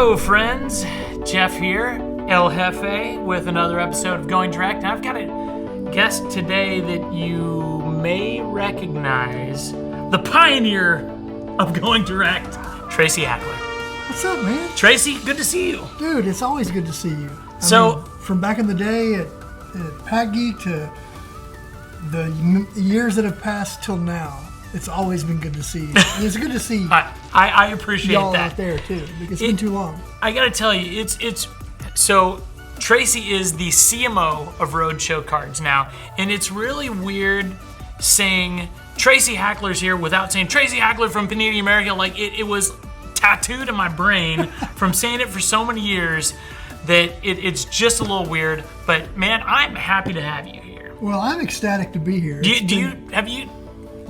Hello, friends. Jeff here, El Jefe, with another episode of Going Direct. And I've got a guest today that you may recognize, the pioneer of Going Direct, Tracy Hackler. What's up, man? Tracy, good to see you. Dude, it's always good to see you. I mean, from back in the day at Pack Geek to the years that have passed till now, it's always been good to see you. And it's good to see I appreciate y'all that. out there, too. Because it's been too long. I got to tell you, it's so Tracy is the CMO of Roadshow cards now, and it's really weird saying Tracy Hackler's here without saying Tracy Hackler from Panini America. Like, it was tattooed in my brain from saying it for so many years that it's just a little weird. But, man, I'm happy to have you here. Well, I'm ecstatic to be here. Have you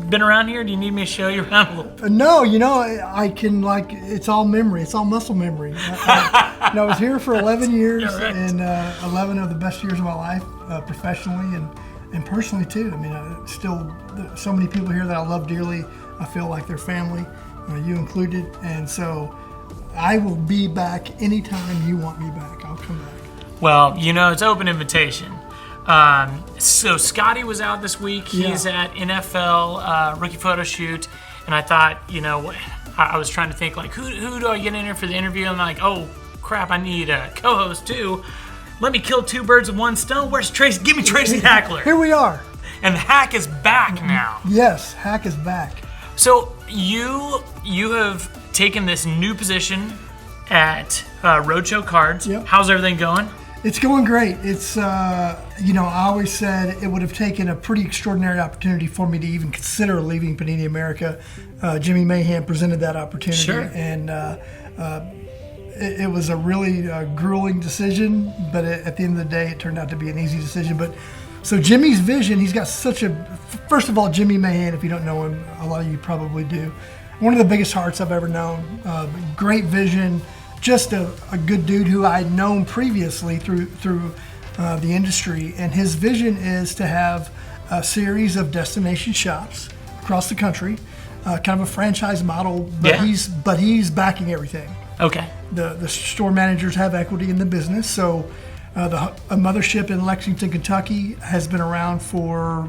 been around here? Do you need me to show you around a little? No, I can, it's all memory. It's all muscle memory. I was here for 11 years, and 11 of the best years of my life, professionally and personally, too. I mean, still so many people here that I love dearly. I feel like they're family, you included. And so I will be back anytime you want me back. I'll come back. Well, it's open invitation. So Scotty was out this week. He's at NFL rookie photo shoot, and I thought, I was trying to think who do I get in here for the interview? And I'm like, oh crap, I need a co-host too. Let me kill two birds with one stone. Where's Tracy? Give me Tracy Hackler. Here we are. And Hack is back now. Yes, Hack is back. So you have taken this new position at Roadshow Cards. Yep. How's everything going? It's going great. It's, I always said it would have taken a pretty extraordinary opportunity for me to even consider leaving Panini America. Jimmy Mahan presented that opportunity. Sure. And it was a really grueling decision, but at the end of the day, it turned out to be an easy decision. But so Jimmy's vision, he's got first of all, Jimmy Mahan, if you don't know him, a lot of you probably do. One of the biggest hearts I've ever known. Great vision. Just a good dude who I had known previously through the industry, and his vision is to have a series of destination shops across the country, kind of a franchise model. But he's backing everything. Okay. The store managers have equity in the business, so a mothership in Lexington, Kentucky, has been around for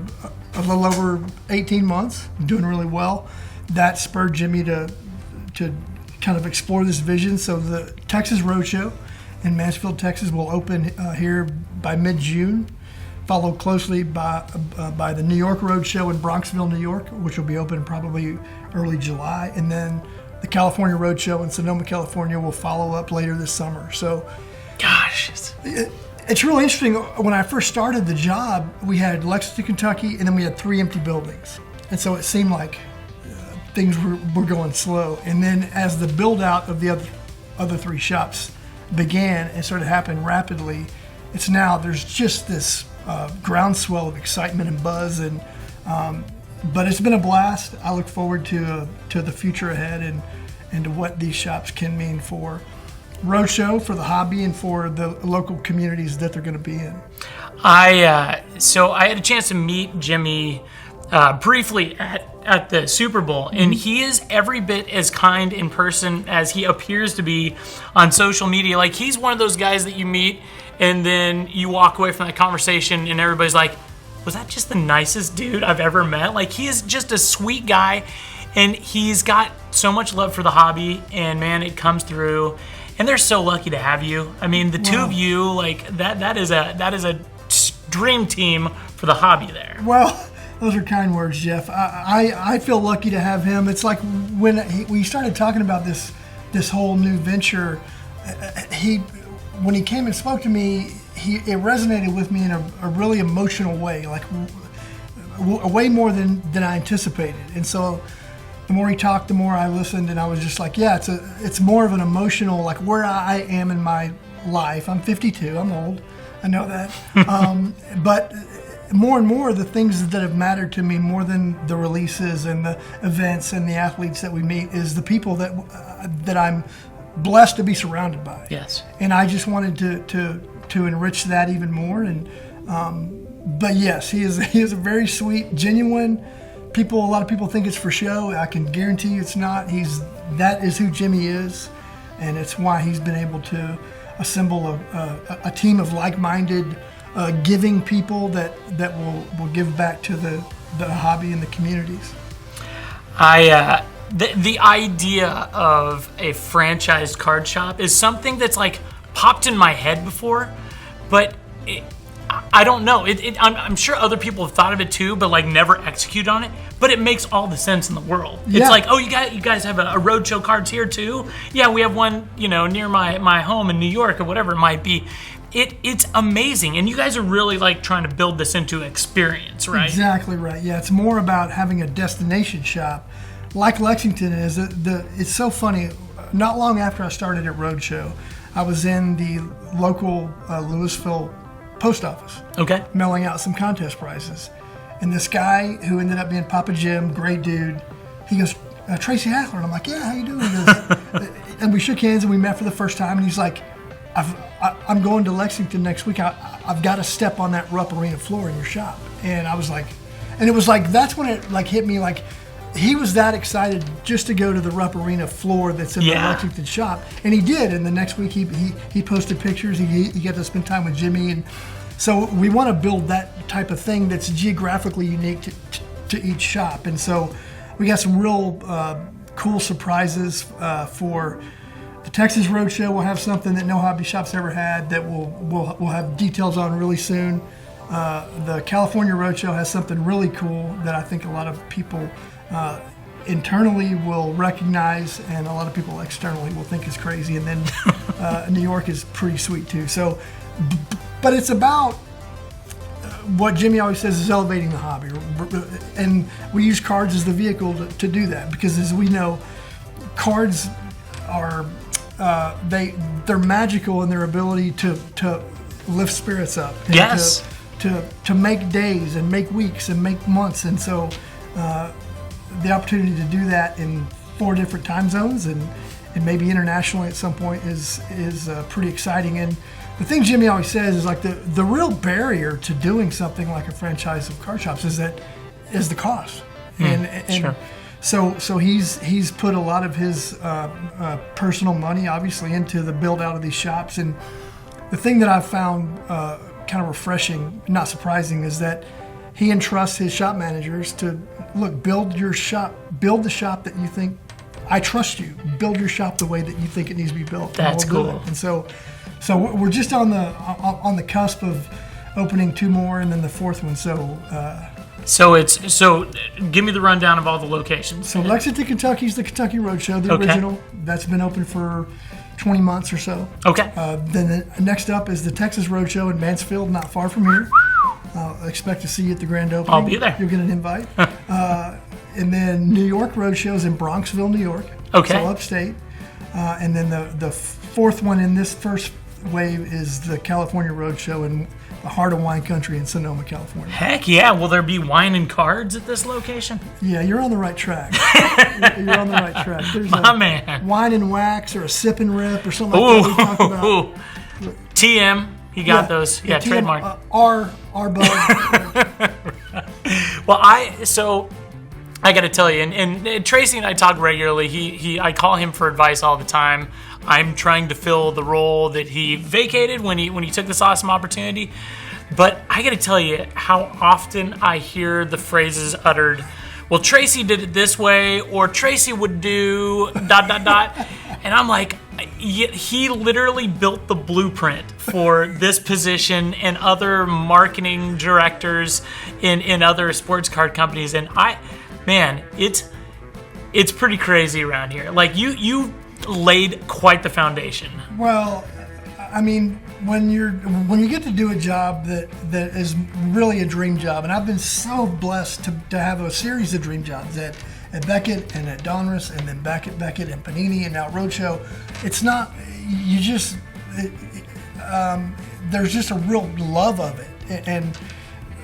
a little over 18 months, doing really well. That spurred Jimmy to kind of explore this vision. So the Texas Roadshow in Mansfield, Texas will open here by mid-June, followed closely by the New York Roadshow in Bronxville, New York, which will be open probably early July. And then the California Roadshow in Sonoma, California will follow up later this summer. So, gosh, it's really interesting. When I first started the job, we had Lexington, Kentucky, and then we had 3 empty buildings. And so it seemed like things were going slow. And then as the build out of the other 3 shops began and started happening rapidly, there's just this groundswell of excitement and buzz. And but it's been a blast. I look forward to the future ahead and to what these shops can mean for Roadshow, for the hobby, and for the local communities that they're going to be in. So I had a chance to meet Jimmy briefly at the Super Bowl, and he is every bit as kind in person as he appears to be on social media. Like, he's one of those guys that you meet, and then you walk away from that conversation, and everybody's like, was that just the nicest dude I've ever met? Like, he is just a sweet guy, and he's got so much love for the hobby, and man, it comes through. And they're so lucky to have you. I mean, the two of you, that is a dream team for the hobby there. Well, those are kind words, Jeff. I feel lucky to have him. It's like when we started talking about this whole new venture, when he came and spoke to me, it resonated with me in a really emotional way, like way more than I anticipated. And so the more he talked, the more I listened, and I was just like, yeah, it's more of an emotional, like where I am in my life. I'm 52. I'm old. I know that. But more and more, the things that have mattered to me more than the releases and the events and the athletes that we meet is the people that I'm blessed to be surrounded by. Yes. And I just wanted to enrich that even more. And but yes, he is a very sweet, genuine. A lot of people think it's for show. I can guarantee you it's not. That is who Jimmy is. and it's why he's been able to assemble a team of like-minded, giving people that will give back to the hobby and the communities. The idea of a franchised card shop is something that's like popped in my head before, but I don't know. I'm sure other people have thought of it too, but like never execute on it. But it makes all the sense in the world. Yeah. It's like, oh, you guys have a Roadshow cards here too? Yeah, we have one, near my home in New York or whatever it might be. It's amazing, and you guys are really like trying to build this into experience, right? Exactly right. Yeah, it's more about having a destination shop, like Lexington is. It's so funny. Not long after I started at Roadshow, I was in the local Louisville post office, okay, mailing out some contest prizes, and this guy who ended up being Papa Jim, great dude, he goes, Tracy Hackler, and I'm like, yeah, how you doing? He goes, and we shook hands and we met for the first time, and he's like, I'm going to Lexington next week. I've got to step on that Rupp Arena floor in your shop. And I was like, and it was like, that's when it like hit me, like he was that excited just to go to the Rupp Arena floor that's in the Lexington shop. And he did. And the next week he posted pictures. He got to spend time with Jimmy. And so we want to build that type of thing that's geographically unique to each shop. And so we got some real cool surprises for the Texas Roadshow. Will have something that no hobby shop's ever had that we'll have details on really soon. The California Roadshow has something really cool that I think a lot of people internally will recognize, and a lot of people externally will think is crazy. And then New York is pretty sweet too. So, but it's about what Jimmy always says is elevating the hobby, and we use cards as the vehicle to do that, because as we know, cards are they're magical in their ability to lift spirits up. And yes. To make days and make weeks and make months, and so the opportunity to do that in 4 different time zones and maybe internationally at some point is pretty exciting. And the thing Jimmy always says is like the real barrier to doing something like a franchise of card shops is the cost. And sure. So he's put a lot of his personal money, obviously, into the build out of these shops. And the thing that I've found kind of refreshing, not surprising, is that he entrusts his shop managers to build the shop that you think, I trust you. Build your shop the way that you think it needs to be built. That's cool. And so we're just on the cusp of opening 2 more and then the 4th one. So give me the rundown of all the locations. So Lexington, Kentucky is the Kentucky Roadshow, the original. That's been open for 20 months or so. Okay. Then next up is the Texas Roadshow in Mansfield, not far from here. Expect to see you at the grand opening. I'll be there. You'll get an invite. And then New York Roadshow is in Bronxville, New York. Okay. So upstate. And then the 4th one in this first wave is the California Roadshow in the heart of wine country in Sonoma, California. Heck yeah. Will there be wine and cards at this location? Yeah, you're on the right track. You're on the right track. There's man. Wine and wax or a sip and rip or something like that we talked about. TM. He got those. Yeah, TM, trademark. Our bug. Well, I got to tell you, and Tracy and I talk regularly. I call him for advice all the time. I'm trying to fill the role that he vacated when he took this awesome opportunity. But I got to tell you how often I hear the phrases uttered, well, Tracy did it this way, or Tracy would do ... And I'm like, he literally built the blueprint for this position and other marketing directors in other sports card companies. And it's pretty crazy around here. Like you laid quite the foundation. Well, I mean, when you get to do a job that is really a dream job, and I've been so blessed to have a series of dream jobs at Beckett and at Donruss, and then back at Beckett and Panini and now Roadshow. It's not, you just, there's just a real love of it. And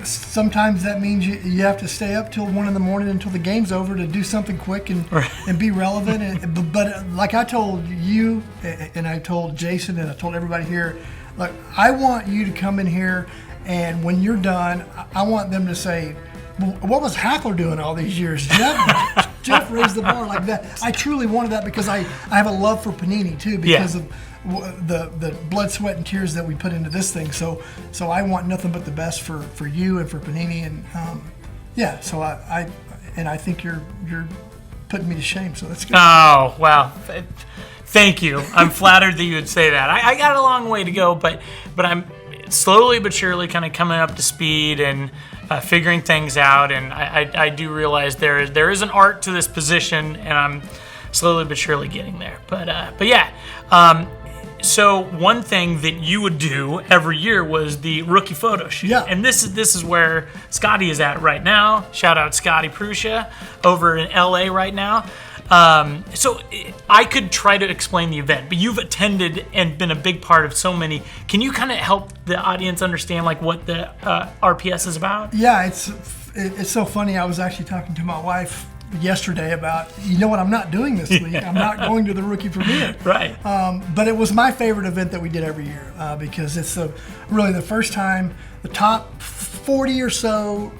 sometimes that means you have to stay up till 1 a.m. until the game's over to do something quick and be relevant. But like I told you, and I told Jason, and I told everybody here, look, I want you to come in here, and when you're done, I want them to say, what was Hackler doing all these years? Jeff raised the bar like that. I truly wanted that because I have a love for Panini too because of the blood, sweat, and tears that we put into this thing. So I want nothing but the best for you and for Panini, and So I think you're putting me to shame. So that's good. Oh wow, thank you. I'm flattered that you would say that. I got a long way to go, but I'm slowly but surely kind of coming up to speed and figuring things out. And I do realize there is an art to this position, and I'm slowly but surely getting there. But yeah. So one thing that you would do every year was the rookie photo shoot. Yeah. And this is where Scotty is at right now. Shout out Scotty Pruscia over in LA right now. So I could try to explain the event, but you've attended and been a big part of so many. Can you kind of help the audience understand like what the RPS is about? Yeah, it's so funny. I was actually talking to my wife yesterday about, what I'm not doing this week. I'm not going to the rookie premiere. Right. But it was my favorite event that we did every year because it's really the first time the top 40 or so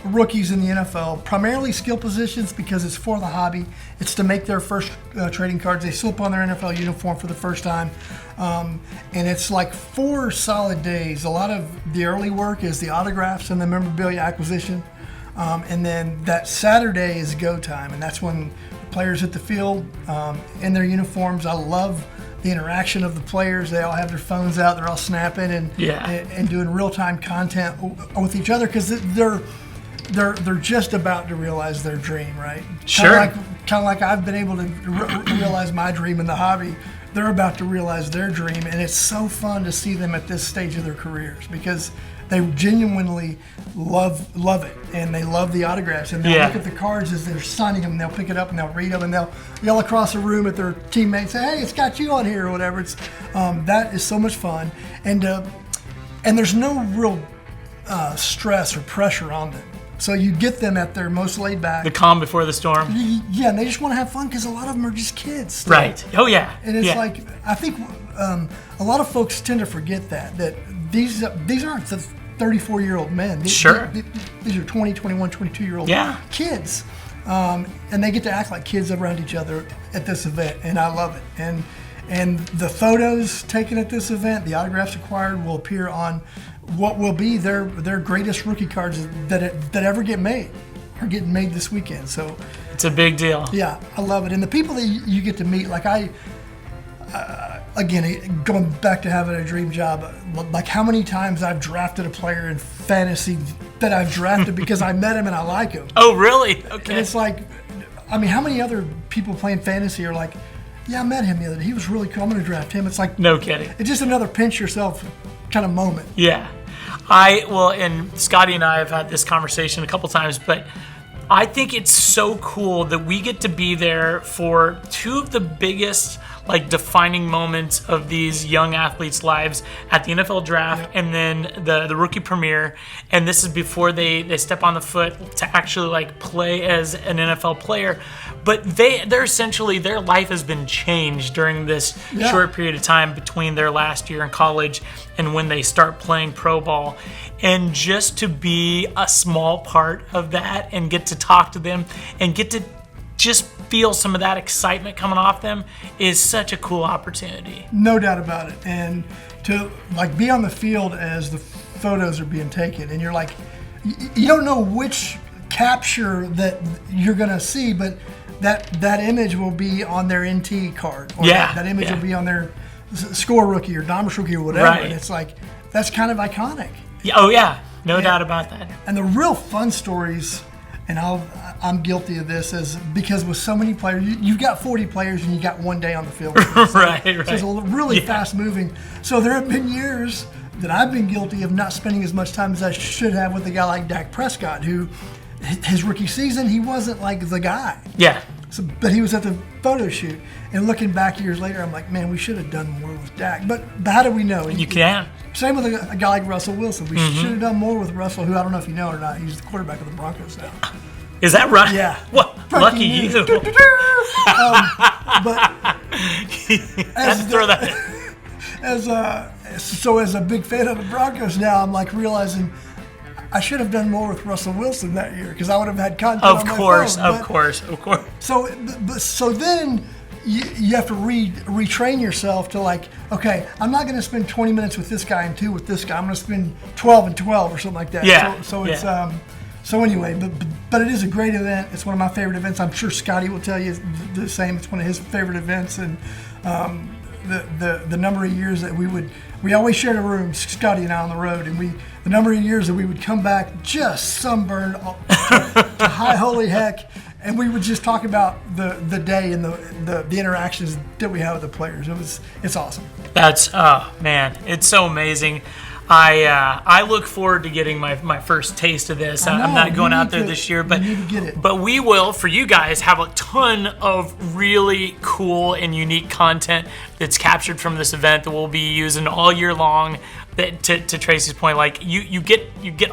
rookies in the NFL, primarily skill positions because it's for the hobby. It's to make their first trading cards. They slip on their NFL uniform for the first time. And it's like 4 solid days. A lot of the early work is the autographs and the memorabilia acquisition. And then that Saturday is go time, and that's when the players hit the field in their uniforms. I love the interaction of the players. They all have their phones out. They're all snapping and doing real-time content with each other because they're just about to realize their dream, right? Sure. Kind of like I've been able to realize my dream in the hobby. They're about to realize their dream, and it's so fun to see them at this stage of their careers because they genuinely love it, and they love the autographs, and they'll look at the cards as they're signing them, and they'll pick it up and they'll read them, and they'll yell across the room at their teammates, say, "Hey, it's got you on here," or whatever. It's that is so much fun, and there's no real stress or pressure on them. So you get them at their most laid back. The calm before the storm. Yeah, and they just want to have fun because a lot of them are just kids still. Right. Oh yeah. And it's like I think a lot of folks tend to forget that these aren't the 34-year-old men. These are 20, 21, 22-year-old kids. And they get to act like kids around each other at this event, and I love it. And the photos taken at this event, the autographs acquired, will appear on what will be their greatest rookie cards that ever get made, are getting made this weekend. So it's a big deal. Yeah, I love it. And the people that you get to meet, like again, going back to having a dream job, like how many times I've drafted a player in fantasy that I've drafted because I met him and I like him. Oh, really? Okay. And it's like, I mean, how many other people playing fantasy are like, yeah, I met him the other day. He was really cool. I'm going to draft him. It's like, no kidding. It's just another pinch yourself kind of moment. Yeah. And Scotty and I have had this conversation a couple times, but I think it's so cool that we get to be there for 2 of the biggest defining moments of these young athletes' lives at the NFL draft and then the rookie premiere. And this is before they step on the foot to actually play as an NFL player. But they're essentially, their life has been changed during this short period of time between their last year in college and when they start playing pro ball. And just to be a small part of that and get to talk to them and get to just feel some of that excitement coming off them is such a cool opportunity. No doubt about it. And to be on the field as the photos are being taken, and you're like, you don't know which capture that you're going to see, but that image will be on their NT card, or that image will be on their score rookie or Domus rookie or whatever. Right. And it's like, that's kind of iconic. Yeah, oh yeah, no doubt about that. And the real fun stories, and I'm guilty of this, because with so many players, you've got 40 players and you got 1 day on the field. Right. So it's really fast moving. So there have been years that I've been guilty of not spending as much time as I should have with a guy like Dak Prescott, who his rookie season, he wasn't the guy. Yeah. So, but he was at the photo shoot. And looking back years later, I'm like, man, we should have done more with Dak. But how do we know? You can. Same with a guy like Russell Wilson. We should have done more with Russell, who I don't know if you know or not. He's the quarterback of the Broncos now. Is that right? Yeah. What? Lucky you. But as a big fan of the Broncos now, I'm realizing I should have done more with Russell Wilson that year because I would have had content Of on my course, phone. of course. So then you have to retrain yourself to like, okay, I'm not going to spend 20 minutes with this guy and 2 with this guy. I'm going to spend 12 and 12 or something like that. Yeah. So it's so anyway, but it is a great event. It's one of my favorite events. I'm sure Scotty will tell you the same. It's one of his favorite events, and the number of years that we always shared a room, Scotty and I, on the road, and the number of years that we would come back just sunburned to high holy heck, and we would just talk about the day and the interactions that we have with the players. It's awesome. That's man, it's so amazing. I look forward to getting my first taste of this. I'm not going out there this year, but you need to get it. But we will, for you guys, have a ton of really cool and unique content that's captured from this event that we'll be using all year long. That, to Tracy's point, like you get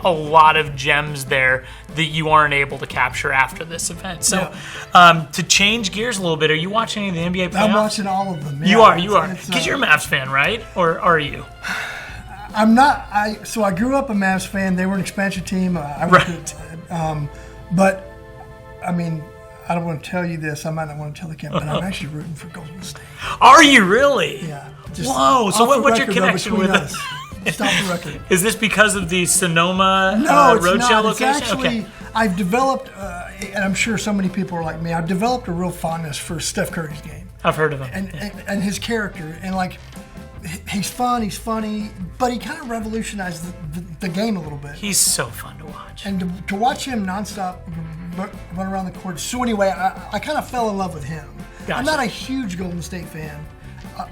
a lot of gems there that you aren't able to capture after this event. So to change gears a little bit, are you watching any of the NBA playoffs? I'm watching all of them. You are. Because you're a Mavs fan, right? Or are you? I'm not. So I grew up a Mavs fan. They were an expansion team. But I mean, I don't want to tell you this. I might not want to tell the camera, but I'm actually rooting for Golden State. Are you really? Yeah. Whoa. So what's your connection with us? Stop the record. Is this because of the Sonoma Roadshow location? It's actually, I've developed, and I'm sure so many people are like me, I've developed a real fondness for Steph Curry's game. I've heard of him. And his character. And like, he's fun, he's funny, but he kind of revolutionized the game a little bit. He's so fun to watch. And to watch him nonstop run around the court. So anyway, I kind of fell in love with him. Gotcha. I'm not a huge Golden State fan.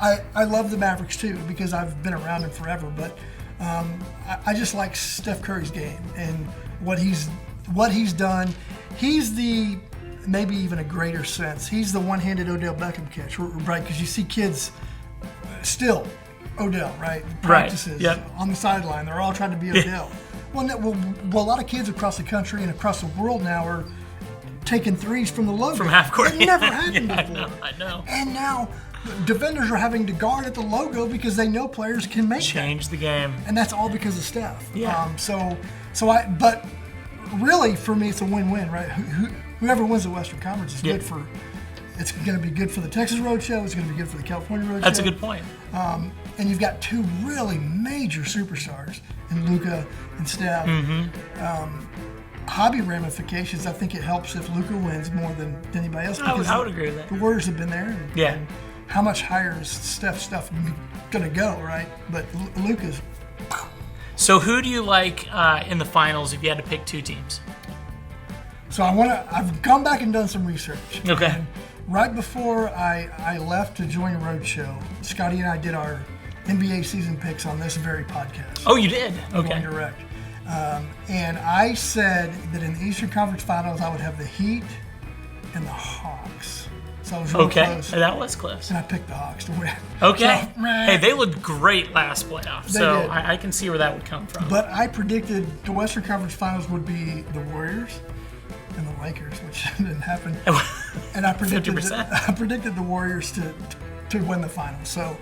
I love the Mavericks too because I've been around him forever. But I just like Steph Curry's game and what he's done. He's the maybe even a greater sense. He's the one-handed Odell Beckham catch, right? Because you see kids still Odell, right? Practices on the sideline. They're all trying to be Odell. Well, a lot of kids across the country and across the world now are taking threes from the logo. From half court. It never happened before. I know. And now defenders are having to guard at the logo because they know players can make change the game. And that's all because of Steph. Yeah. But really for me it's a win-win, right? Whoever wins the Western Conference is good for. It's going to be good for the Texas Roadshow. It's going to be good for the California Roadshow. That's a good point. And you've got 2 really major superstars in Luka and Steph. Hobby ramifications, I think it helps if Luka wins more than anybody else. I would agree with that. The Warriors have been there. And how much higher is Steph's stuff going to go, right? But Luka's. So who do you like in the finals if you had to pick 2 teams? So I've gone back and done some research. Okay. And right before I left to join Roadshow, Scotty and I did our NBA season picks on this very podcast. Oh, you did? Okay. Going direct. And I said that in the Eastern Conference Finals, I would have the Heat and the Hawks. So I was real close. That was close. And I picked the Hawks to win. Okay. Hey, they looked great last playoff, so I can see where that would come from. But I predicted the Western Conference Finals would be the Warriors and the Lakers, which didn't happen. And I predicted the Warriors to win the finals. So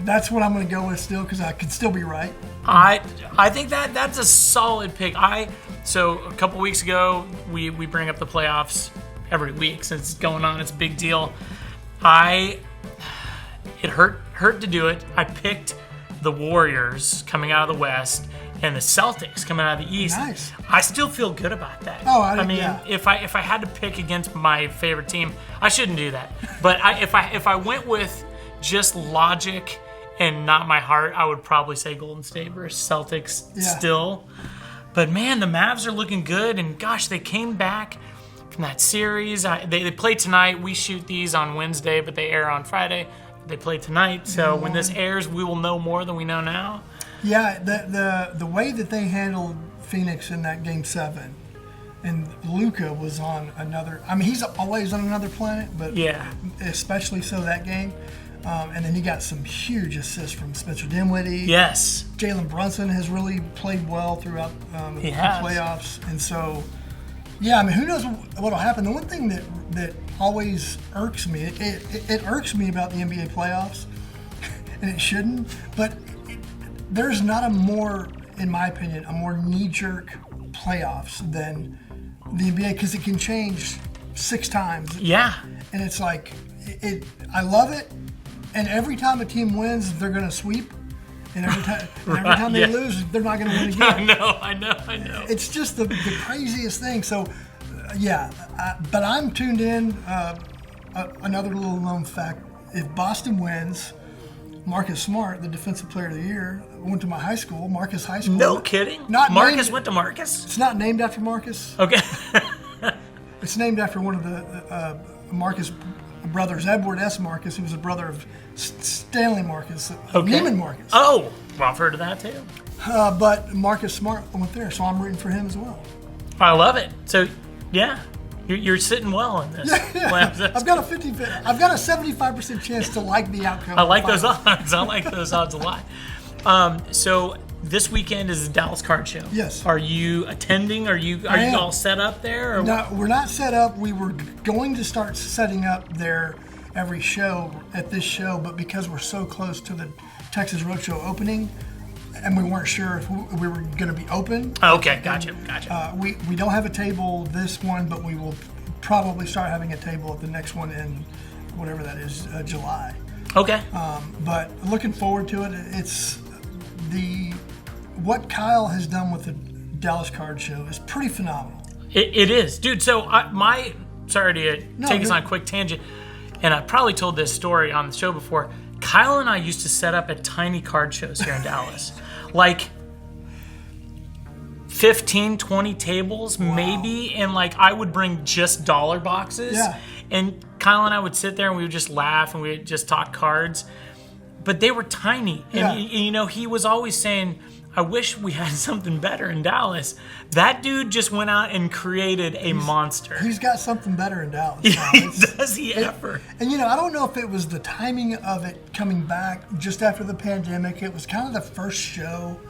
that's what I'm going to go with still because I could still be right. I think that's a solid pick. So a couple weeks ago, we bring up the playoffs every week since it's going on. It's a big deal. It hurt to do it. I picked the Warriors coming out of the West and the Celtics coming out of the East. Nice. I still feel good about that. If I had to pick against my favorite team, I shouldn't do that. But if I went with just logic and not my heart, I would probably say Golden State versus Celtics still. But man, the Mavs are looking good, and gosh, they came back from that series. They play tonight. We shoot these on Wednesday, but they air on Friday. They play tonight, so when this airs, we will know more than we know now. Yeah, the way that they handled Phoenix in that Game 7, and Luka was on another. I mean, he's always on another planet, but especially so that game. And then he got some huge assists from Spencer Dinwiddie. Yes. Jalen Brunson has really played well throughout the playoffs. And so, I mean, who knows what will happen. The one thing that always irks me, it irks me about the NBA playoffs, and it shouldn't, but there's not a more in my opinion, a more knee-jerk playoffs than the NBA because it can change 6 times. Yeah. And it's like, I love it. And every time a team wins, they're going to sweep. And every time they lose, they're not going to win again. I know. It's just the craziest thing. So, but I'm tuned in. Another little known fact, if Boston wins, Marcus Smart, the Defensive Player of the Year, went to my high school, Marcus High School. No kidding? Marcus went to Marcus? It's not named after Marcus. Okay. It's named after one of the Marcus brothers, Edward S. Marcus, who was a brother of Stanley Marcus, Neiman Marcus. Oh, well, I've heard of that too. But Marcus Smart went there, so I'm rooting for him as well. I love it. So, yeah, you're sitting well in this. Yeah. I've got a 75% chance to like the outcome. I like those odds. I like those odds a lot. So this weekend is the Dallas Card Show. Yes. Are you attending? Are you all set up there? Or? No, we're not set up. We were going to start setting up there every show at this show, but because we're so close to the Texas Roadshow opening, and we weren't sure if we were going to be open. Okay, gotcha. We don't have a table this one, but we will probably start having a table at the next one in whatever that is, July. Okay. But looking forward to it. It's what Kyle has done with the Dallas Card Show is pretty phenomenal. It is, dude. So sorry to take us on a quick tangent, and I probably told this story on the show before. Kyle and I used to set up at tiny card shows here in Dallas, like 15, 20 tables maybe, and like I would bring just dollar boxes, and Kyle and I would sit there and we would just laugh and we would just talk cards, but they were tiny, and you know, he was always saying, I wish we had something better in Dallas. That dude just went out and created a monster. He's got something better in Dallas. Does he ever? And you know, I don't know if it was the timing of it coming back just after the pandemic. It was kind of the first show.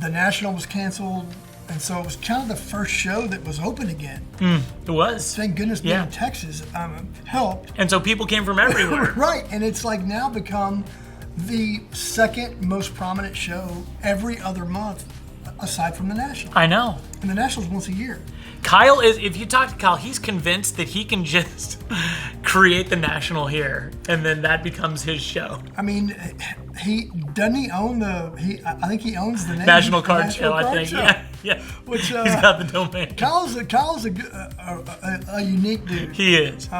The National was canceled, and so it was kind of the first show that was open again. It was. Thank goodness being in Texas helped. And so people came from everywhere. Right, and it's like now become the second most prominent show every other month, aside from the National. I know. And the National's once a year. Kyle is, if you talk to Kyle, he's convinced that he can just create the National here, and then that becomes his show. I mean, I think he owns the National Card Show. I think. Yeah. Which he's got the domain. Kyle's a unique dude. He is.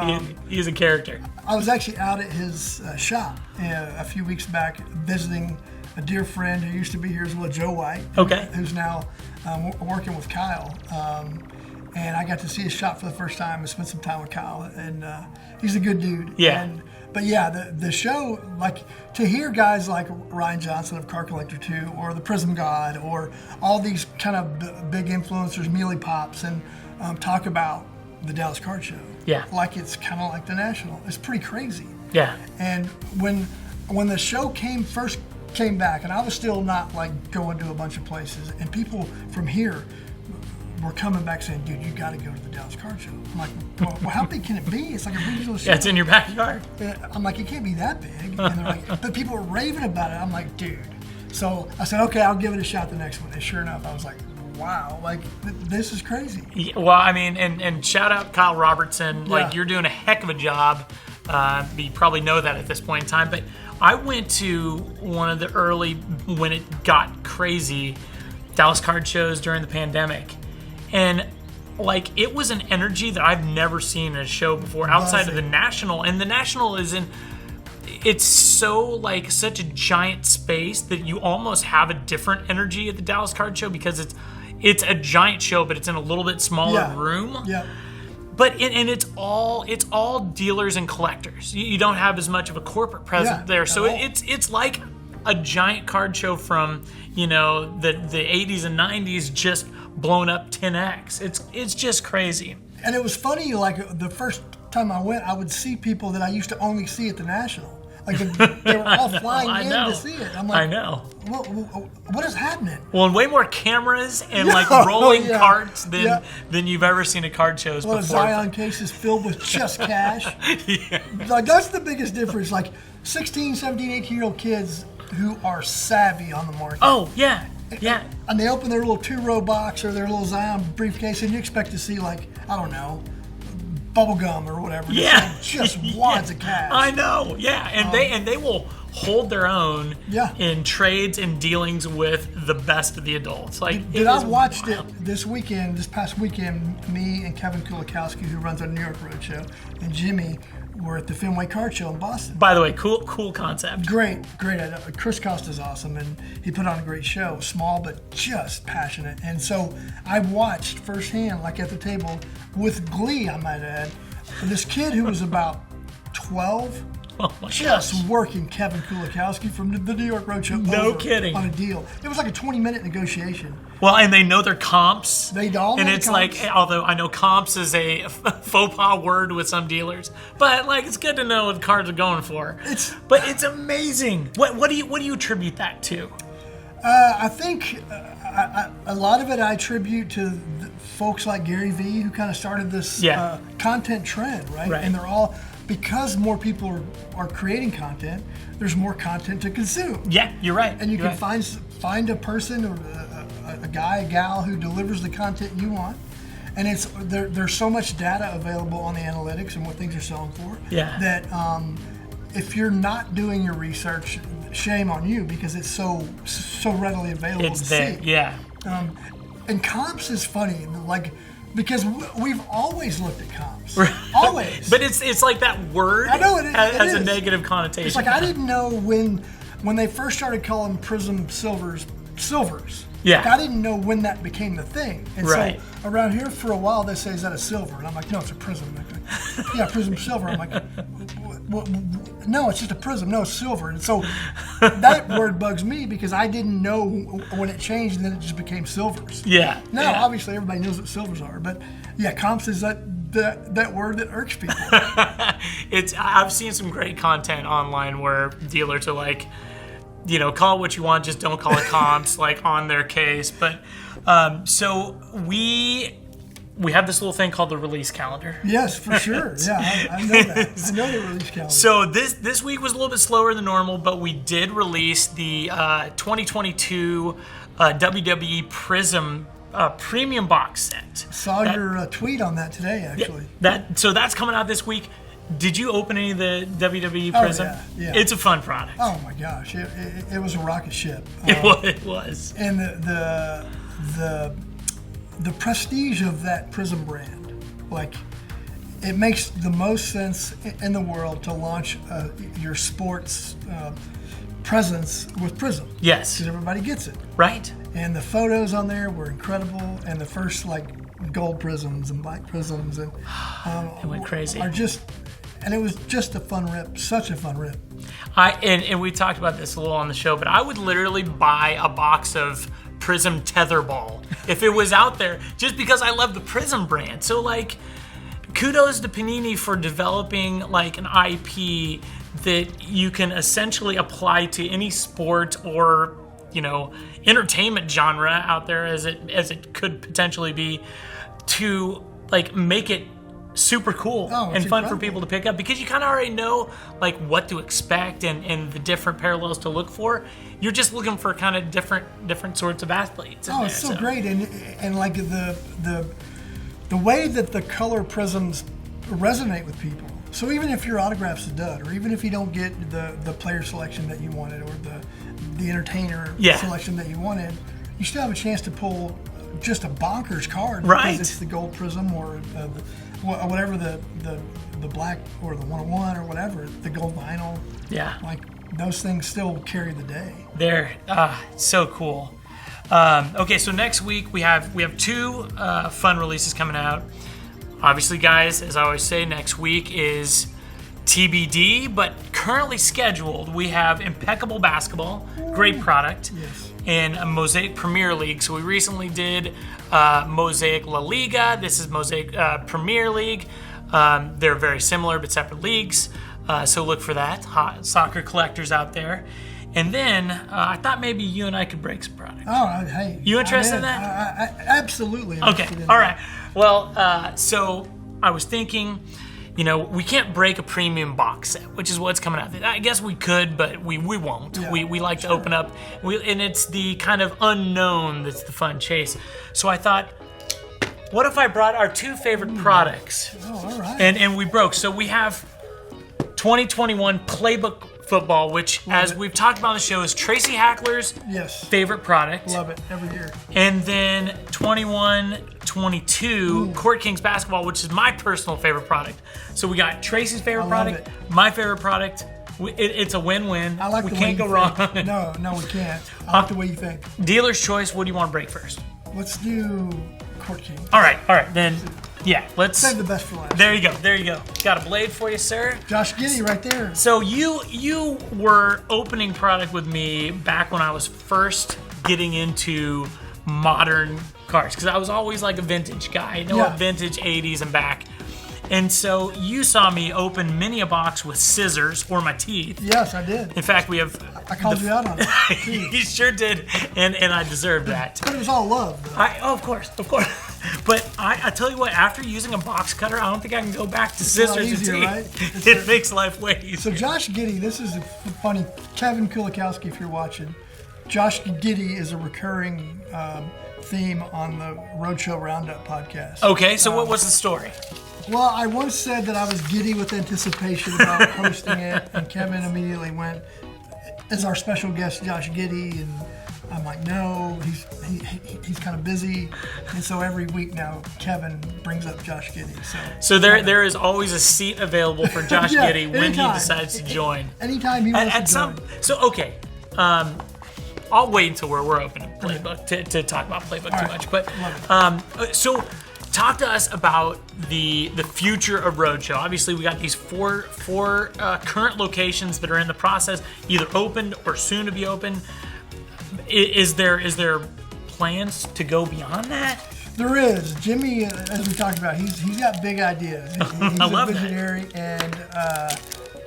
He's a character. I was actually out at his shop a few weeks back visiting a dear friend who used to be here as well, Joe White. Okay. Who's now working with Kyle. And I got to see his shop for the first time and spent some time with Kyle. And he's a good dude. Yeah. But yeah, the show, like to hear guys like Ryan Johnson of Car Collector 2 or the Prism God or all these kind of big influencers, Mealy Pops, and talk about the Dallas Card Show. Yeah. Like it's kind of like the National. It's pretty crazy. Yeah. And when the show first came back, and I was still not like going to a bunch of places, and people from here were coming back saying, dude, you got to go to the Dallas Card Show. I'm like, well, how big can it be? It's like a regional show. Yeah, it's in your backyard. I'm like, it can't be that big. And they're like, but people were raving about it. I'm like, dude. So I said, okay, I'll give it a shot the next one. And sure enough, I was like, wow, like this is crazy. Yeah, well, I mean, and shout out Kyle Robertson. Like, you're doing a heck of a job. You probably know that at this point in time. But I went to one of the early, when it got crazy, Dallas Card shows during the pandemic. And like, it was an energy that I've never seen in a show before outside of the National. And the National it's so like such a giant space that you almost have a different energy at the Dallas Card Show because it's a giant show, but it's in a little bit smaller room. Yeah. But it's all dealers and collectors. You don't have as much of a corporate presence there. So it's like a giant card show from, you know, the 80s and 90s just blown up 10x. It's just crazy. And it was funny, like the first time I went, I would see people that I used to only see at the National. Like they were all flying in to see it. I'm like, I know. What is happening? Well, and way more cameras and like rolling carts than you've ever seen at card shows before. Zion cases filled with just cash. Like that's the biggest difference. Like 16, 17, 18-year-old kids who are savvy on the market. Oh, yeah. Yeah. And they open their little 2-row box or their little Zion briefcase, and you expect to see, like, I don't know, bubble gum or whatever. Yeah. Just wads of cash. I know. Yeah. And they will hold their own in trades and dealings with the best of the adults. Like, Did I watched it this past weekend, me and Kevin Kulikowski, who runs our New York Roadshow, and Jimmy were at the Fenway Card Show in Boston. By the way, cool concept. Great. Chris Costa's awesome, and he put on a great show. Small, but just passionate. And so I watched firsthand, like at the table, with glee, I might add, this kid who was about 12, just working Kevin Kulikowski from the New York Roadshow. No kidding. On a deal. It was like a 20-minute negotiation. Well, and they know their comps. They all know and it's comps. like, although I know comps is a faux pas word with some dealers, but like it's good to know what cards are going for. But it's amazing. What do you attribute that to? I think a lot of it I attribute to folks like Gary Vee, who kind of started this content trend, right? And they're all, because more people are creating content, there's more content to consume. Yeah, you're right. And you can find a person or a guy, a gal who delivers the content you want. And there's so much data available on the analytics and what things are selling for that if you're not doing your research, shame on you, because it's so readily available to see. Yeah. And comps is funny, like, because we've always looked at comps. Always. But it's like that word has a negative connotation. It's like I didn't know when they first started calling Prism silvers. Yeah. Like, I didn't know when that became the thing. And so around here for a while they say, is that a silver? And I'm like, no, it's a prism. Like, yeah, Prism silver. I'm like, no, it's just a prism. No, it's silver. And so that word bugs me because I didn't know when it changed and then it just became silvers. Yeah. Now, obviously, everybody knows what silvers are. But yeah, comps is that word that irks people. I've seen some great content online where dealers are like, call it what you want, just don't call it comps, like on their case. But so we have this little thing called the release calendar. Yes, for sure. Yeah, I know that. I know the release calendar. So this week was a little bit slower than normal, but we did release the 2022 WWE Prism premium box set. Saw your tweet on that today, actually. So that's coming out this week. Did you open any of the WWE Prism? Yeah. It's a fun product. Oh my gosh, it was a rocket ship. It was. And the prestige of that Prism brand, like, it makes the most sense in the world to launch your sports presence with Prism. Yes. Because everybody gets it. Right. And the photos on there were incredible, and the first gold prisms and black prisms and it went crazy. And it was just a fun rip, such a fun rip. And we talked about this a little on the show, but I would literally buy a box of Prism tetherball if it was out there, just because I love the Prism brand. So like, kudos to Panini for developing like an IP that you can essentially apply to any sport or entertainment genre out there as it could potentially be, to like make it super cool and fun for people to pick up, because you kind of already know like what to expect and the different parallels to look for. You're just looking for kind of different sorts of athletes. It's so great, and like the way that the color prisms resonate with people. So even if your autograph's a dud, or even if you don't get the player selection that you wanted, or the entertainer selection that you wanted, you still have a chance to pull just a bonkers card, because it's the gold prism or whatever the black or the 101 or whatever, the gold vinyl. Yeah, like those things still carry the day. They're so cool. Okay, so next week we have two fun releases coming out. Obviously, guys, as I always say, next week is TBD, but currently scheduled. We have Impeccable Basketball, great product, and a Mosaic Premier League. So we recently did Mosaic La Liga. This is Mosaic Premier League. They're very similar but separate leagues. So look for that, hot soccer collectors out there. And then I thought maybe you and I could break some products. Oh, hey. You interested in that? Absolutely. Okay, all right. Well, so I was thinking, we can't break a premium box set, which is what's coming out. I guess we could, but we won't. Yeah, we like to open up, and it's the kind of unknown that's the fun chase. So I thought, what if I brought our two favorite products? Oh, all right. And we broke. So we have 2021 Playbook Football, which, as we've talked about on the show, is Tracy Hackler's favorite product. Love it every year. And then 21-22 Court Kings Basketball, which is my personal favorite product. So we got Tracy's favorite product, my favorite product. It's a win-win. I like we the can't way go wrong. No, we can't. I like the way you think. Dealer's choice. What do you want to break first? Let's do Court King. All right. Then, let's save the best for last. There you go. Got a blade for you, sir. Josh Giddey right there. So you were opening product with me back when I was first getting into modern cars, because I was always like a vintage guy. Vintage 80s and back. And so you saw me open many a box with scissors or my teeth. Yes, I did. In fact, we have... I called you out on it. You sure did, and I deserved that. But it was all love, though. Of course. But I tell you what, after using a box cutter, I don't think I can go back to scissors and teeth. Right? It makes life way easier. So Josh Giddey, this is funny. Kevin Kulikowski, if you're watching, Josh Giddey is a recurring theme on the Roadshow Roundup podcast. Okay, so what was the story? Well, I once said that I was giddy with anticipation about hosting it, and Kevin immediately went, as our special guest, Josh Giddey, and I'm like, no, he's kind of busy, and so every week now, Kevin brings up Josh Giddey. So there is always a seat available for Josh Giddey when he decides to join. Anytime he wants to join. So okay, I'll wait until we're open to Playbook to talk about Playbook too much. But so talk to us about the future of Roadshow. Obviously, we got these four current locations that are in the process, either opened or soon to be open. Is there plans to go beyond that? There is. Jimmy, as we talked about, he's got big ideas. He's a visionary, and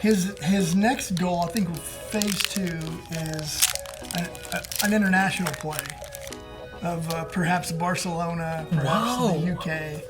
his next goal, I think, with phase 2 is an international play of perhaps Barcelona, perhaps the UK.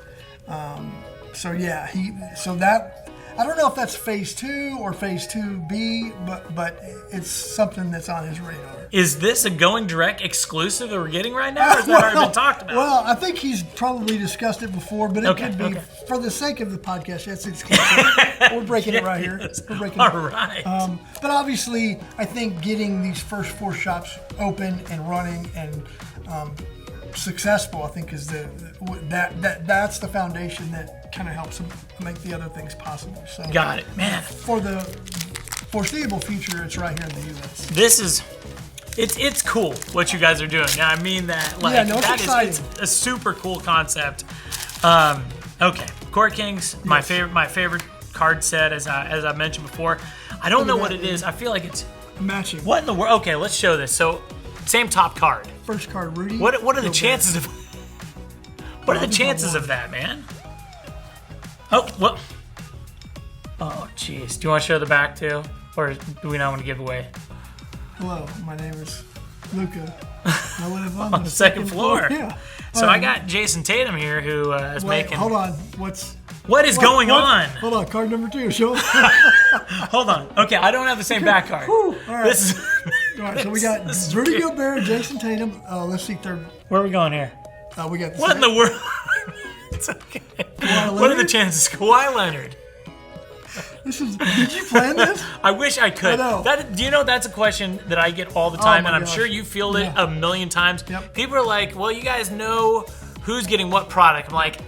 I don't know if that's phase 2 or phase 2B, but it's something that's on his radar. Is this a Going Direct exclusive that we're getting right now, or has that already been talked about? Well, I think he's probably discussed it before, but it could be, for the sake of the podcast, that's exclusive. We're breaking it right here. We're breaking All right. But obviously, I think getting these first 4 shops open and running and successful, I think, is that's the foundation that kind of helps make the other things possible. So got it, man. For the foreseeable future, it's right here in the U.S. This is, it's cool what you guys are doing. I mean that, it's a super cool concept. Okay, Court Kings, my favorite card set, as I mentioned before. I don't know what it is. I feel like it's matching. What in the world? Okay, let's show this. So, same top card. First card, Rudy. What are the chances of? What are the chances of that, man? Oh, well. Oh, jeez. Do you want to show the back too, or do we not want to give away? Hello, my name is Luca. I live on the second floor. Yeah. So I got Jason Tatum here, who is making. Hold on. What is going on? Hold on. Card number 2. Show. Hold on. Okay, I don't have the same back card. All right. This is. All right. So we got Rudy Gobert, Jason Tatum. Let's see third. Where are we going here? We got. What in the world? It's okay. What are the chances? Kawhi Leonard. Did you plan this? I wish I could. I know. Do you know that's a question that I get all the time, and I'm gosh. sure you field it a million times. Yep. People are like, well, you guys know who's getting what product. I'm like,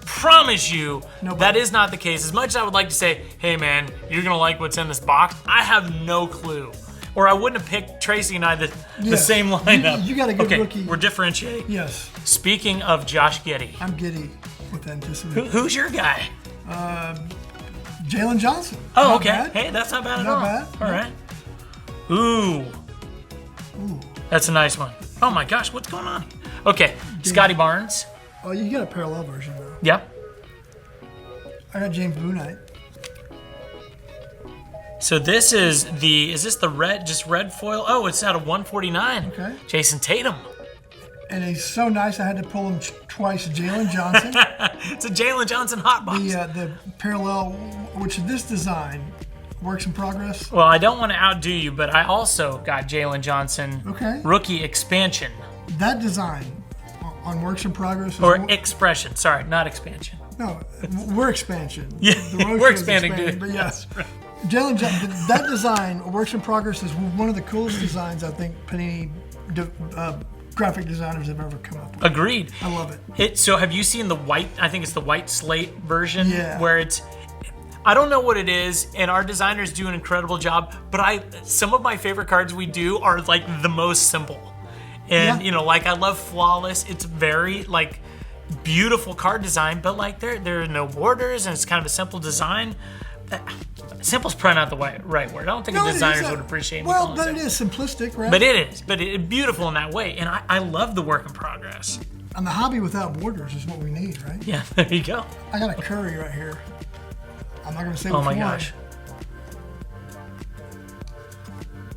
promise you, that is not the case. As much as I would like to say, hey man, you're going to like what's in this box, I have no clue. Or I wouldn't have picked Tracy and I the same lineup. You got a good rookie. We're differentiating. Yes. Speaking of Josh Giddey. I'm giddy with anticipation. Who's your guy? Jalen Johnson. Oh, not okay. Bad. Hey, that's not bad at Not all. bad. All right. Ooh. That's a nice one. Oh my gosh, what's going on? Okay, Scotty Barnes. Oh, you got a parallel version though. Yep. I got James Bouknight. So this is the red foil? Oh, it's out of 149. Okay. Jason Tatum. and he's so nice I had to pull him twice. Jalen Johnson. It's a Jalen Johnson hot box. The parallel, which this design, works in progress. Well, I don't want to outdo you, but I also got Jalen Johnson rookie expansion. That design on works in progress. Or expression. Sorry, not expansion. No, we're expansion. Yeah, we're expanding, dude. But yes, Jalen Johnson, that design, works in progress, is one of the coolest designs I think Panini graphic designers have ever come up with. Agreed. I love it. So have you seen the white, I think it's the white slate version? Yeah. Where it's, I don't know what it is, and our designers do an incredible job, but some of my favorite cards we do are like the most simple. And, like I love Flawless. It's very like beautiful card design, but like there are no borders and it's kind of a simple design. Simple's probably not the right word. I don't think the designers would appreciate me calling but it is simplistic, right? But it is. But it's beautiful in that way. And I love the work in progress. And the hobby without borders is what we need, right? Yeah, there you go. I got a Curry right here. I'm not going to say Oh my gosh.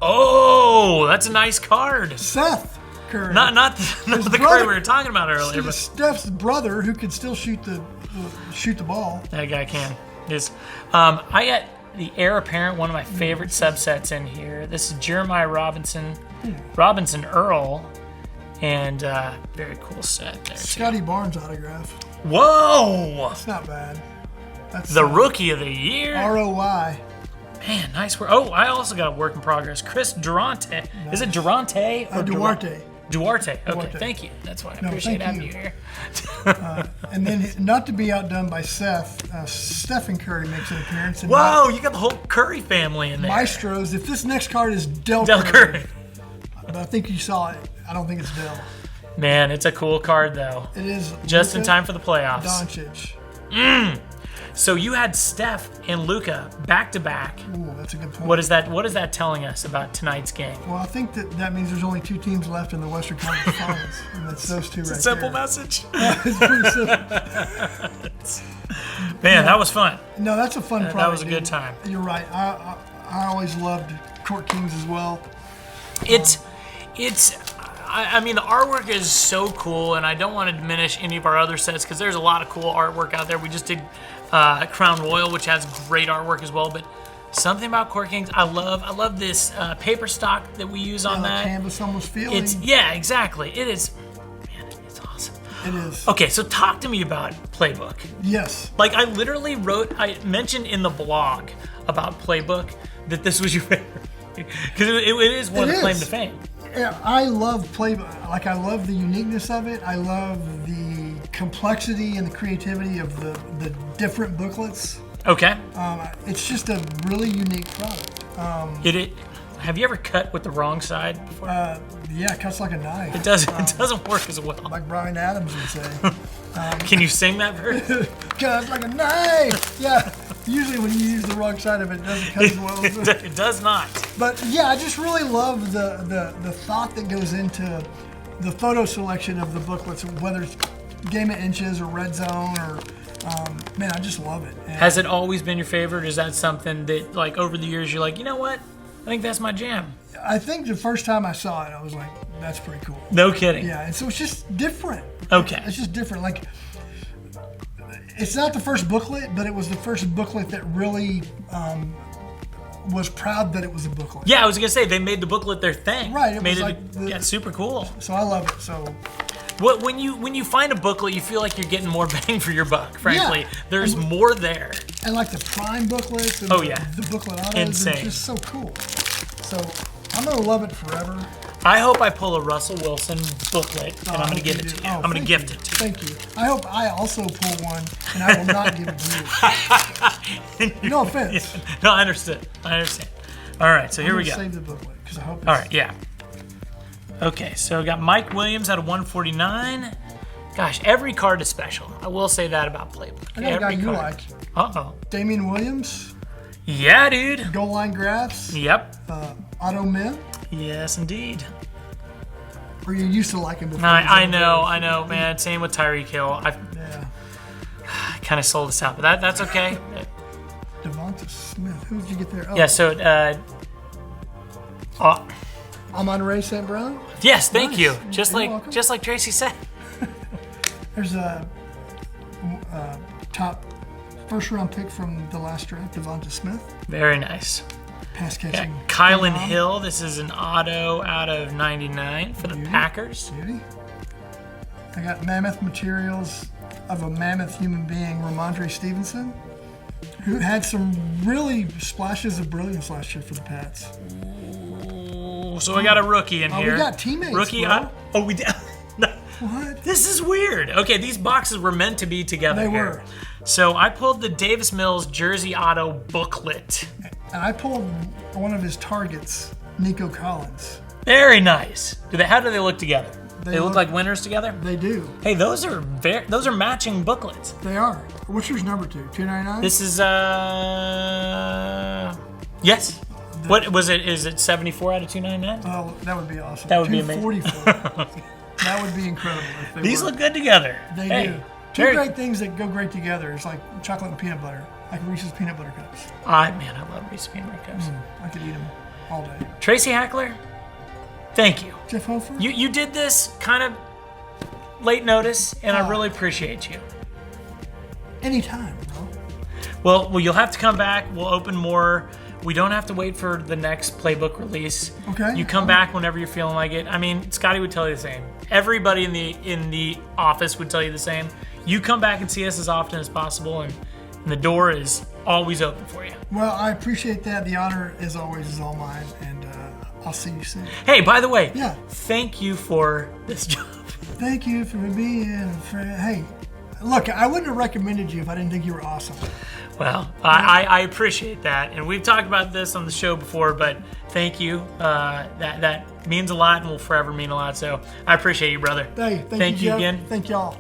Oh, that's a nice card. Seth Curry. Not the Curry we were talking about earlier. But Steph's brother, who could still shoot the ball. That guy can. I got the heir apparent, one of my favorite subsets in here. This is Jeremiah Robinson Earl, and very cool set there. Scotty Barnes autograph. Whoa! That's not bad. That's the rookie of the year. ROI. Man, nice work. Oh, I also got a work in progress. Chris Durante. Nice. Is it Durante or Duarte? Duarte. Okay, thank you. That's why I appreciate having you here. And then, not to be outdone by Seth, Stephen Curry makes an appearance. Whoa, you got the whole Curry family in there. Maestros. If this next card is Del Curry. But I think you saw it. I don't think it's Del. Man, it's a cool card, though. It is. Just in time for the playoffs. Doncic. So you had Steph and Luka back to back. Ooh, that's a good point. What is that telling us about tonight's game? Well, I think that means there's only 2 teams left in the Western Conference Finals, and that's those 2 right there. Simple message. It's pretty simple. Man, that was fun. No, that's a fun project. That was a good time. You're right. I always loved Court Kings as well. I mean, the artwork is so cool, and I don't want to diminish any of our other sets because there's a lot of cool artwork out there. We just did Crown Royal, which has great artwork as well, but something about Court Kings, I love this paper stock that we use on that. Canvas almost feeling. Exactly. It is, man, it's awesome. It is. Okay, so talk to me about Playbook. Yes. Like I mentioned in the blog about Playbook that this was your favorite because it is one of the claim to fame. Yeah, I love Playbook. Like, I love the uniqueness of it. I love the complexity and the creativity of the different booklets. Okay. It's just a really unique product. Have you ever cut with the wrong side before? Yeah, it cuts like a knife. It doesn't work as well. Like Bryan Adams would say. Can you sing that verse? Cuts like a knife. Yeah. Usually when you use the wrong side of it, it doesn't cut as well. It does not. But yeah, I just really love the thought that goes into the photo selection of the booklets, whether it's Game of Inches or Red Zone or man, I just love it. And has it always been your favorite? Is that something that, like, over the years you're like, you know what? I think that's my jam. I think the first time I saw it, I was like, that's pretty cool. No kidding. Yeah, and so it's just different. Okay. It's just different. Like, it's not the first booklet, but it was the first booklet that really was proud that it was a booklet. Yeah, I was gonna say they made the booklet their thing. Right. Super cool. So I love it. So. When you find a booklet, you feel like you're getting more bang for your buck. Frankly, yeah. There's more there. And like the Prime booklets. And the booklet autos. Insane. It's just so cool. So I'm gonna love it forever. I hope I pull a Russell Wilson booklet, and I'm going to give it to you. I'm going to gift it to you. Thank you. I hope I also pull one, and I will not give it to you. No offense. No, I understood. All right, so here we go. Save the booklet, because I hope it's... All right, yeah. Okay, so we got Mike Williams out of 149. Gosh, every card is special. I will say that about Playbook. I got a guy you like. Uh-oh. Damian Williams. Yeah, dude. Goal line graphs. Yep. Auto Min. Yes, indeed. Or you used to like him before. I know, man. Same with Tyreek Hill. I kind of sold this out, but that's okay. Devonta Smith. Who did you get there? Oh. Yeah, so Amon-Ra St. Brown. Yes, thank Nice. you. You're welcome. Just like Tracy said. There's a top first-round pick from the last draft, Devonta Smith. Very nice. Pass catching. Kylan Hill. This is an auto out of 99 for the Packers. Beauty. I got mammoth materials of a mammoth human being, Ramondre Stevenson, who had some really splashes of brilliance last year for the Pats. Ooh, so we got a rookie in here. We got teammates, Rookie. bro. We did. No. What? This is weird. Okay, these boxes were meant to be together. They here. were. So I pulled the Davis Mills Jersey Auto booklet. And I pulled one of his targets, Nico Collins. Very nice. How do they look together? They look look- like winners together. They do. Hey, those are matching booklets. They are. What's yours number 2? 299? This is yes. What was it? Is it 74 out of 299? Oh, that would be awesome. That would be amazing. 244. That would be incredible. If they These were. look good together. They Hey, do. Two very- great things that go great together. It's like chocolate and peanut butter. Like Reese's peanut butter cups. I love Reese's peanut butter cups. I could eat them all day. Tracy Hackler, thank you. Jeff Hofer? You did this kind of late notice, and I really appreciate you. Anytime, bro. Well, you'll have to come back. We'll open more. We don't have to wait for the next playbook release. Okay. You come back whenever you're feeling like it. I mean, Scotty would tell you the same. Everybody in the office would tell you the same. You come back and see us as often as possible, and the door is always open for you. Well, I appreciate that. The honor, as always, is all mine, and I'll see you soon. Hey, by the way, Yeah. thank you for this job. Thank you for being a friend. Hey, look, I wouldn't have recommended you if I didn't think you were awesome. Well, I appreciate that, and we've talked about this on the show before, but thank you. That means a lot and will forever mean a lot. So I appreciate you, brother. Hey, thank you, you Jeff. again. Thank y'all.